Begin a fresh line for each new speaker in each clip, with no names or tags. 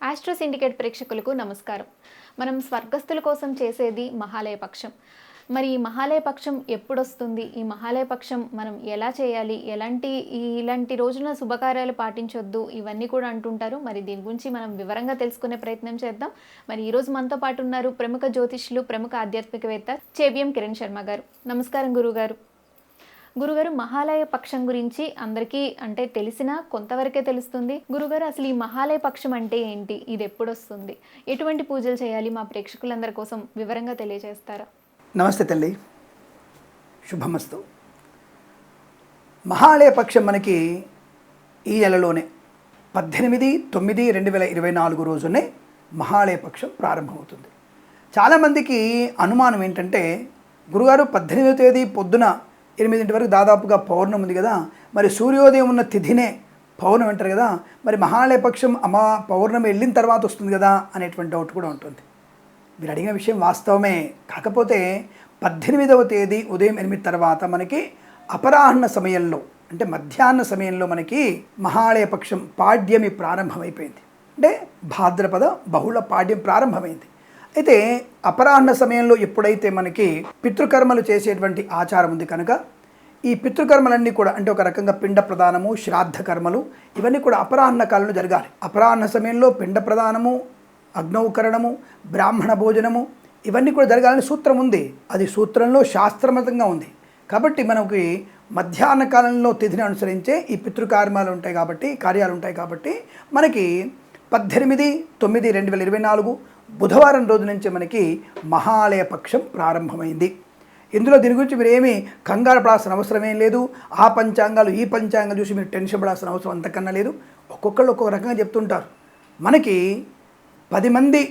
Astro syndicate ప్రేక్షకులకు నమస్కారం. మనం స్వర్గస్థుల కోసం చేసేది మహాలయ పక్షం. మరి ఈ మహాలయ పక్షం ఎప్పుడొస్తుంది? ఈ మహాలయ పక్షం మనం ఎలా చేయాలి? ఇలాంటి రోజున శుభకార్యాలు పాటించొద్దు, ఇవన్నీ కూడా అంటుంటారు. మరి దీని గురించి మనం వివరంగా తెలుసుకునే ప్రయత్నం చేద్దాం. మరి ఈరోజు మనతో పాటు ఉన్నారు ప్రముఖ జ్యోతిష్యులు, ప్రముఖ ఆధ్యాత్మికవేత్త చేబిఎం కిరణ్ శర్మ గారు. నమస్కారం గురుగారు. గురుగారు, మహాలయ పక్షం గురించి అందరికీ తెలిసినా కొంతవరకే తెలుస్తుంది. గురుగారు, అసలు ఈ మహాలయ పక్షం అంటే ఏంటి? ఇది ఎప్పుడు వస్తుంది? ఎటువంటి పూజలు చేయాలి? మా ప్రేక్షకులందరి కోసం వివరంగా తెలియజేస్తారా?
నమస్తే తల్లి, శుభమస్తు. మహాలయ పక్షం మనకి ఈ నెలలోనే 18/9/2024 రోజునే మహాలయ పక్షం ప్రారంభమవుతుంది. చాలామందికి అనుమానం ఏంటంటే, గురుగారు 18వ తేదీ పొద్దున 8 వరకు దాదాపుగా పౌర్ణమి ఉంది కదా, మరి సూర్యోదయం ఉన్న తిథినే పౌర్ణమి అంటారు కదా, మరి మహాలయ పక్షం పౌర్ణమి వెళ్ళిన తర్వాత వస్తుంది కదా అనేటువంటి డౌట్ కూడా ఉంటుంది. మీరు అడిగిన విషయం వాస్తవమే. కాకపోతే 18వ తేదీ ఉదయం 8 తర్వాత మనకి అపరాహ్న సమయంలో, అంటే మధ్యాహ్న సమయంలో మనకి మహాలయ పక్షం పాడ్యమి ప్రారంభమైపోయింది. అంటే భాద్రపద బహుళ పాడ్యం ప్రారంభమైంది. అయితే అపరాహ్న సమయంలో ఎప్పుడైతే మనకి పితృకర్మలు చేసేటువంటి ఆచారం ఉంది కనుక ఈ పితృకర్మలన్నీ కూడా, అంటే ఒక రకంగా పిండ ప్రదానము, శ్రాద్ధ కర్మలు, ఇవన్నీ కూడా అపరాహ్న కాలంలో జరగాలి. అపరాహ్న సమయంలో పిండ ప్రదానము, అగ్నౌకరణము, బ్రాహ్మణ భోజనము, ఇవన్నీ కూడా జరగాలని సూత్రం ఉంది. అది సూత్రంలో శాస్త్రమతంగా ఉంది. కాబట్టి మనకి మధ్యాహ్న కాలంలో తిథిని అనుసరించే ఈ పితృకార్యాలు ఉంటాయి కాబట్టి మనకి 18/9/2024 బుధవారం రోజు నుంచి మనకి మహాలయ పక్షం ప్రారంభమైంది. ఇందులో దీని గురించి మీరు ఏమీ కంగారు పడాల్సిన అవసరం ఏం లేదు. ఆ పంచాంగాలు ఈ పంచాంగాలు చూసి మీరు టెన్షన్ పడాల్సిన అవసరం అంతకన్నా లేదు. ఒక్కొక్కళ్ళు ఒక్కొక్క రకంగా చెప్తుంటారు. మనకి 10 మంది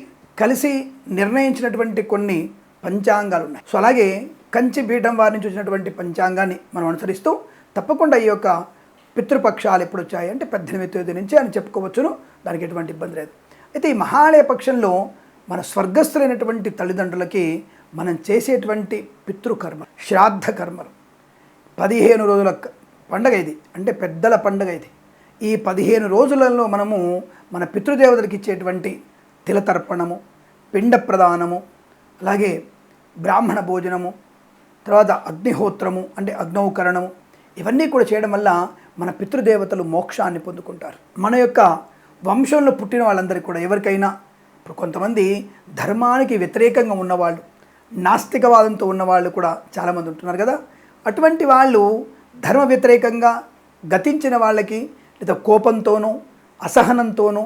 కలిసి నిర్ణయించినటువంటి కొన్ని పంచాంగాలు ఉన్నాయి. సో అలాగే కంచి పీఠం వారి నుంచి వచ్చినటువంటి పంచాంగాన్ని మనం అనుసరిస్తూ తప్పకుండా ఈ యొక్క పితృపక్షాలు ఎప్పుడు వచ్చాయి అంటే 18వ తేదీ నుంచి అని చెప్పుకోవచ్చును. దానికి ఎటువంటి ఇబ్బంది లేదు. అయితే ఈ మహాలయ పక్షంలో మన స్వర్గస్థులైనటువంటి తల్లిదండ్రులకి మనం చేసేటువంటి పితృకర్మ, శ్రాద్ధ కర్మలు, 15 రోజుల పండగ ఇది, అంటే పెద్దల పండగ ఇది. ఈ 15 రోజులలో మనము మన పితృదేవతలకు ఇచ్చేటువంటి తిలతర్పణము, పిండ ప్రదానము, అలాగే బ్రాహ్మణ భోజనము, తర్వాత అగ్నిహోత్రము అంటే అగ్నౌకరణము, ఇవన్నీ కూడా చేయడం వల్ల మన పితృదేవతలు మోక్షాన్ని పొందుకుంటారు. మన యొక్క వంశంలో పుట్టిన వాళ్ళందరికీ కూడా, ఎవరికైనా ఇప్పుడు కొంతమంది ధర్మానికి వ్యతిరేకంగా ఉన్నవాళ్ళు, నాస్తికవాదంతో ఉన్నవాళ్ళు కూడా చాలామంది ఉంటున్నారు కదా. అటువంటి వాళ్ళు ధర్మ వ్యతిరేకంగా గతించిన వాళ్ళకి, లేదా కోపంతోనూ అసహనంతోనూ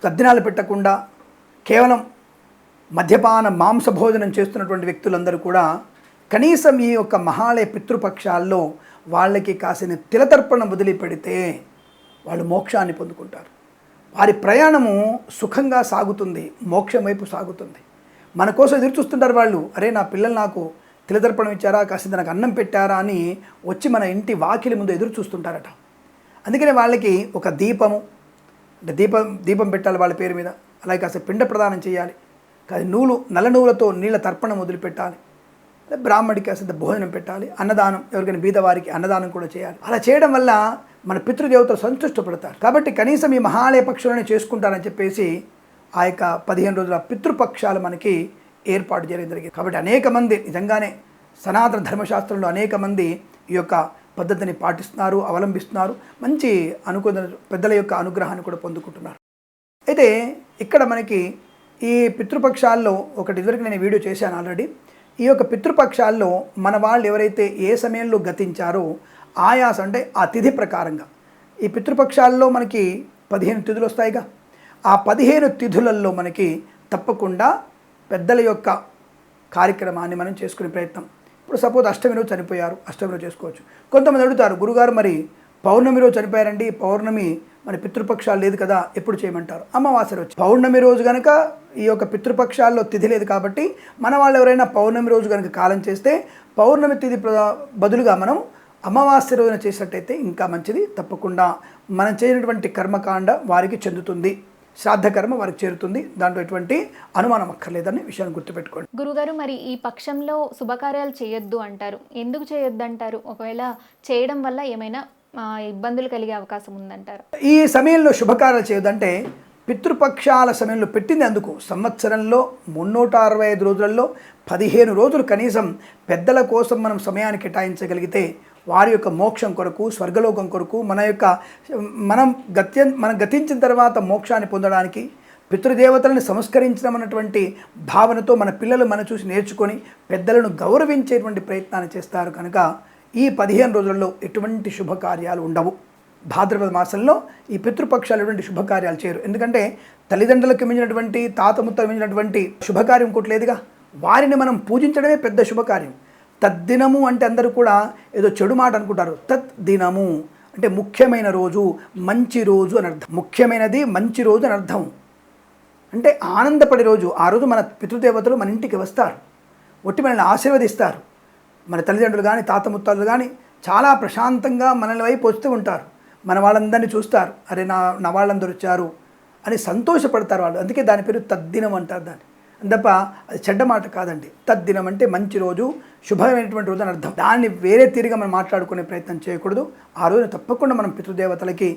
తద్దినాలు పెట్టకుండా కేవలం మద్యపాన మాంసభోజనం చేస్తున్నటువంటి వ్యక్తులందరూ కూడా కనీసం ఈ యొక్క మహాలయ పితృపక్షాల్లో వాళ్ళకి కాసిన తిలతర్పణం వదిలిపెడితే వాళ్ళు మోక్షాన్ని పొందుకుంటారు. వారి ప్రయాణము సుఖంగా సాగుతుంది, మోక్షం వైపు సాగుతుంది. మన కోసం ఎదురు చూస్తుంటారు వాళ్ళు. అరే, నా పిల్లలు నాకు తిలతర్పణం ఇచ్చారా, కాసింత నాకు అన్నం పెట్టారా అని వచ్చి మన ఇంటి వాకిలి ముందు ఎదురు చూస్తుంటారట. అందుకనే వాళ్ళకి ఒక దీపము, అంటే దీపం పెట్టాలి వాళ్ళ పేరు మీద. అలాగే కాస్త పిండ ప్రదానం చేయాలి, కాదు నల్ల నువ్వులతో నీళ్ళ తర్పణం వదిలిపెట్టాలి, బ్రాహ్మడికి కాస్త భోజనం పెట్టాలి, అన్నదానం, ఎవరికైనా బీదవారికి అన్నదానం కూడా చేయాలి. అలా చేయడం వల్ల మన పితృదేవతలు సంతుష్టపడతారు. కాబట్టి కనీసం ఈ మహాలయ పక్షులనే చేసుకుంటారని చెప్పేసి ఆ యొక్క 15 రోజుల పితృపక్షాలు మనకి ఏర్పాటు చేయడం జరిగింది. కాబట్టి అనేక మంది నిజంగానే సనాతన ధర్మశాస్త్రంలో అనేక మంది ఈ యొక్క పద్ధతిని పాటిస్తున్నారు, అవలంబిస్తున్నారు. మంచి పెద్దల యొక్క అనుగ్రహాన్ని కూడా పొందుకుంటున్నారు. అయితే ఇక్కడ మనకి ఈ పితృపక్షాల్లో ఒకటి ఇదివరకు నేను వీడియో చేశాను ఆల్రెడీ. ఈ యొక్క పితృపక్షాల్లో మన వాళ్ళు ఎవరైతే ఏ సమయంలో గతించారో అంటే ఆ తిథి ప్రకారంగా ఈ పితృపక్షాల్లో మనకి 15 తిథులు వస్తాయిగా. ఆ 15 తిథులలో మనకి తప్పకుండా పెద్దల యొక్క కార్యక్రమాన్ని మనం చేసుకునే ప్రయత్నం. ఇప్పుడు సపోజ్ అష్టమి రోజు చనిపోయారు, అష్టమి రోజు చేసుకోవచ్చు. కొంతమంది అడుగుతారు, గురుగారు మరి పౌర్ణమి రోజు చనిపోయారండి, పౌర్ణమి మరి పితృపక్షాలు లేదు కదా, ఎప్పుడు చేయమంటారు? అమావాస్య రోజు. పౌర్ణమి రోజు కనుక ఈ యొక్క పితృపక్షాల్లో తిథి లేదు కాబట్టి మన వాళ్ళు ఎవరైనా పౌర్ణమి రోజు కనుక కాలం చేస్తే పౌర్ణమి తిథి బదులుగా మనం అమావాస్య రోజున చేసినట్టయితే ఇంకా మంచిది. తప్పకుండా మనం చేయనటువంటి కర్మకాండ వారికి చెందుతుంది. శ్రాద్ధ కర్మ వారికి చేరుతుంది. దాంట్లో ఎటువంటి అనుమానం అక్కర్లేదని విషయాన్ని గుర్తుపెట్టుకోండి.
గురుగారు, మరి ఈ పక్షంలో శుభకార్యాలు చేయొద్దు అంటారు. ఎందుకు చేయొద్దు అంటారు? ఒకవేళ చేయడం వల్ల ఏమైనా ఇబ్బందులు కలిగే అవకాశం ఉందంటారు?
ఈ సమయంలో శుభకార్యాలు చేయొద్దంటే పితృపక్షాల సమయంలో పెట్టింది అందుకు. సంవత్సరంలో 365 రోజులలో 15 రోజులు కనీసం పెద్దల కోసం మనం సమయాన్ని కేటాయించగలిగితే వారి యొక్క మోక్షం కొరకు, స్వర్గలోకం కొరకు, మనం గతించిన తర్వాత మోక్షాన్ని పొందడానికి పితృదేవతలను సంస్కరించడం అన్నటువంటి భావనతో మన పిల్లలు మనం చూసి నేర్చుకొని పెద్దలను గౌరవించేటువంటి ప్రయత్నాన్ని చేస్తారు. కనుక ఈ 15 రోజుల్లో ఎటువంటి శుభకార్యాలు ఉండవు. భాద్రపద మాసంలో ఈ పితృపక్షాలు ఎటువంటి శుభకార్యాలు చేయరు. ఎందుకంటే తల్లిదండ్రులకు మించినటువంటి, తాత ముత్తలకు మించినటువంటి శుభకార్యం ఇంకోటి లేదుగా. వారిని మనం పూజించడమే పెద్ద శుభకార్యం. తద్దినము అంటే అందరూ కూడా ఏదో చెడు మాట అనుకుంటారు. తద్దినము అంటే ముఖ్యమైన రోజు, మంచి రోజు అని అర్థం. ముఖ్యమైనది మంచి రోజు అని అర్థం. అంటే ఆనందపడే రోజు. ఆ రోజు మన పితృదేవతలు మన ఇంటికి వస్తారు, ఒట్టి మనల్ని ఆశీర్వదిస్తారు. మన తల్లిదండ్రులు కానీ, తాత ముత్తాలు కానీ చాలా ప్రశాంతంగా మనల్ని వైపు వస్తూ ఉంటారు. మన వాళ్ళందరినీ చూస్తారు, అరే నా వాళ్ళందరూ వచ్చారు అని సంతోషపడతారు వాళ్ళు. అందుకే దాని పేరు తద్దినం అంటారు దాన్ని. తప్ప అది చెడ్డ మాట కాదండి. తద్దినం అంటే మంచి రోజు, శుభమైనటువంటి రోజు అని అర్థం. దాన్ని వేరే తీరుగా మనం మాట్లాడుకునే ప్రయత్నం చేయకూడదు. ఆ రోజున తప్పకుండా మనం పితృదేవతలకి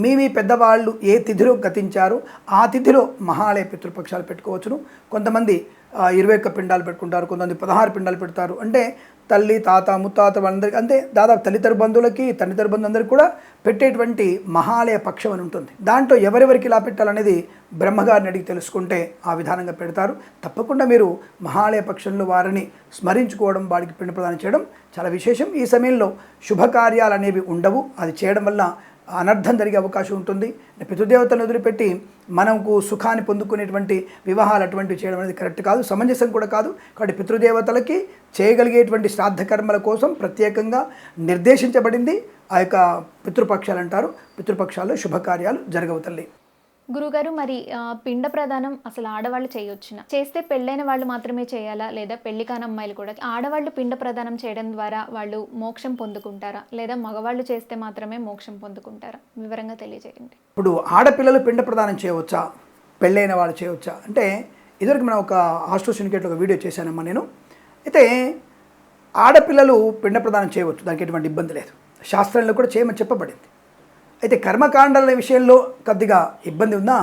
మీ పెద్దవాళ్ళు ఏ తిథిలో గతించారో ఆ తిథిలో మహాలయ పితృపక్షాలు పెట్టుకోవచ్చును. కొంతమంది 21 పిండాలు పెట్టుకుంటారు, కొంతమంది 16 పిండాలు పెడతారు. అంటే తల్లి, తాత, ముత్తాత వాళ్ళందరికీ, అంటే దాదాపు తల్లిదండ్రుల బంధువులకి, తండ్రిదండ్రుల బంధువులందరికీ కూడా పెట్టేటువంటి మహాలయ పక్షం అని ఉంటుంది. దాంట్లో ఎవరెవరికి ఇలా పెట్టాలనేది బ్రహ్మగారిని అడిగి తెలుసుకుంటే ఆ విధానంగా పెడతారు. తప్పకుండా మీరు మహాలయ పక్షంలో వారిని స్మరించుకోవడం, వాడికి పిండ ప్రదానం చేయడం చాలా విశేషం. ఈ సమయంలో శుభకార్యాలు అనేవి ఉండవు. అది చేయడం వల్ల అనర్థం జరిగే అవకాశం ఉంటుంది. పితృదేవతలను వదిలిపెట్టి మనకు సుఖాన్ని పొందుకునేటువంటి వివాహాలు అటువంటివి చేయడం అనేది కరెక్ట్ కాదు, సమంజసం కూడా కాదు. కాబట్టి పితృదేవతలకి చేయగలిగేటువంటి శ్రాద్ధ కర్మల కోసం ప్రత్యేకంగా నిర్దేశించబడింది ఆ యొక్క పితృపక్షాలు అంటారు. పితృపక్షాల్లో శుభకార్యాలు జరగవు తల్లి.
గురుగారు, మరి పిండ ప్రదానం అసలు ఆడవాళ్ళు చేయొచ్చునా? చేస్తే పెళ్ళైన వాళ్ళు మాత్రమే చేయాలా, లేదా పెళ్లి కాని అమ్మాయిలు కూడా? ఆడవాళ్ళు పిండ ప్రదానం చేయడం ద్వారా వాళ్ళు మోక్షం పొందుకుంటారా, లేదా మగవాళ్ళు చేస్తే మాత్రమే మోక్షం పొందుకుంటారా? వివరంగా తెలియజేయండి.
ఇప్పుడు ఆడపిల్లలు పిండ ప్రదానం చేయవచ్చా, పెళ్ళైన వాళ్ళు చేయవచ్చా అంటే, ఇదివరకు మనం ఒక ఆస్ట్రో సిండికేట్లో ఒక వీడియో చేశానమ్మా నేను. అయితే ఆడపిల్లలు పిండ ప్రదానం చేయవచ్చు, దానికి ఎటువంటి ఇబ్బంది లేదు. శాస్త్రంలో కూడా చేయమని చెప్పబడింది. అయితే కర్మకాండాల విషయంలో కొద్దిగా ఇబ్బంది ఉన్నా,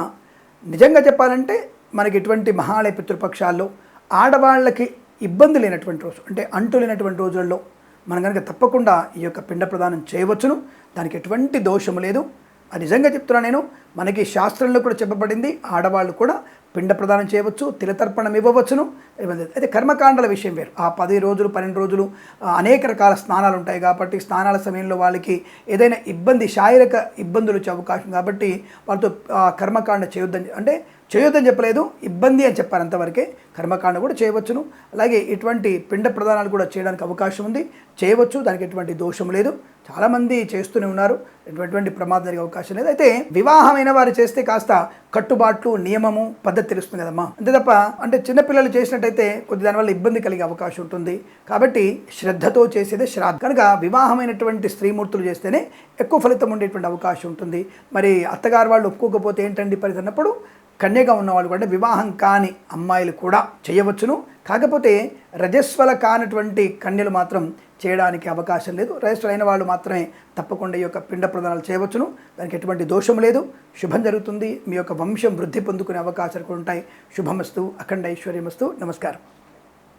నిజంగా చెప్పాలంటే మనకి ఎటువంటి మహాలయ పితృపక్షాల్లో ఆడవాళ్ళకి ఇబ్బంది లేనటువంటి రోజు, అంటే అంటు లేనటువంటి రోజుల్లో మనం కనుక తప్పకుండా ఈ యొక్క పిండ ప్రదానం చేయవచ్చును. దానికి ఎటువంటి దోషము లేదు. అది నిజంగా చెప్తున్నా నేను. మనకి శాస్త్రంలో కూడా చెప్పబడింది, ఆడవాళ్ళు కూడా పిండ ప్రదానం చేయవచ్చు, తిలతర్పణం ఇవ్వవచ్చును. అయితే కర్మకాండాల విషయం వేరు. ఆ 10 రోజులు 12 రోజులు అనేక రకాల స్నానాలు ఉంటాయి కాబట్టి స్నానాల సమయంలో వాళ్ళకి ఏదైనా ఇబ్బంది, శారీరక ఇబ్బందులు వచ్చే అవకాశం కాబట్టి వాళ్ళతో కర్మకాండ చేయొద్దని చెప్పలేదు, ఇబ్బంది అని చెప్పారు, అంతవరకే. కర్మకాండ కూడా చేయవచ్చును. అలాగే ఇటువంటి పిండ ప్రదానాలు కూడా చేయడానికి అవకాశం ఉంది, చేయవచ్చు. దానికి ఎటువంటి దోషం లేదు. చాలామంది చేస్తూనే ఉన్నారు, ఎటువంటి ప్రమాదం జరిగే అవకాశం లేదు. అయితే వివాహమైన వారు చేస్తే కాస్త కట్టుబాట్లు, నియమము, పద్ధతి తెలుస్తుంది కదమ్మా. అంతే తప్ప అంటే చిన్నపిల్లలు చేసినట్టయితే కొద్ది దానివల్ల ఇబ్బంది కలిగే అవకాశం ఉంటుంది. కాబట్టి శ్రద్ధతో చేసేదే శ్రాద్ధ. కనుక వివాహమైనటువంటి స్త్రీమూర్తులు చేస్తేనే ఎక్కువ ఫలితం ఉండేటువంటి అవకాశం ఉంటుంది. మరి అత్తగారు వాళ్ళు ఒప్పుకోకపోతే ఏంటండి పరిస్థితి అన్నప్పుడు కన్యగా ఉన్నవాళ్ళు కూడా, వివాహం కాని అమ్మాయిలు కూడా చేయవచ్చును. కాకపోతే రజస్వల కానటువంటి కన్యలు మాత్రం చేయడానికి అవకాశం లేదు. రజస్వలు అయిన వాళ్ళు మాత్రమే తప్పకుండా ఈ యొక్క పిండ ప్రదానాలు చేయవచ్చును. దానికి ఎటువంటి దోషం లేదు. శుభం జరుగుతుంది. మీ యొక్క వంశం వృద్ధి పొందుకునే అవకాశాలు కూడా ఉంటాయి. శుభమస్తు, అఖండ ఐశ్వర్యమస్తు. నమస్కారం.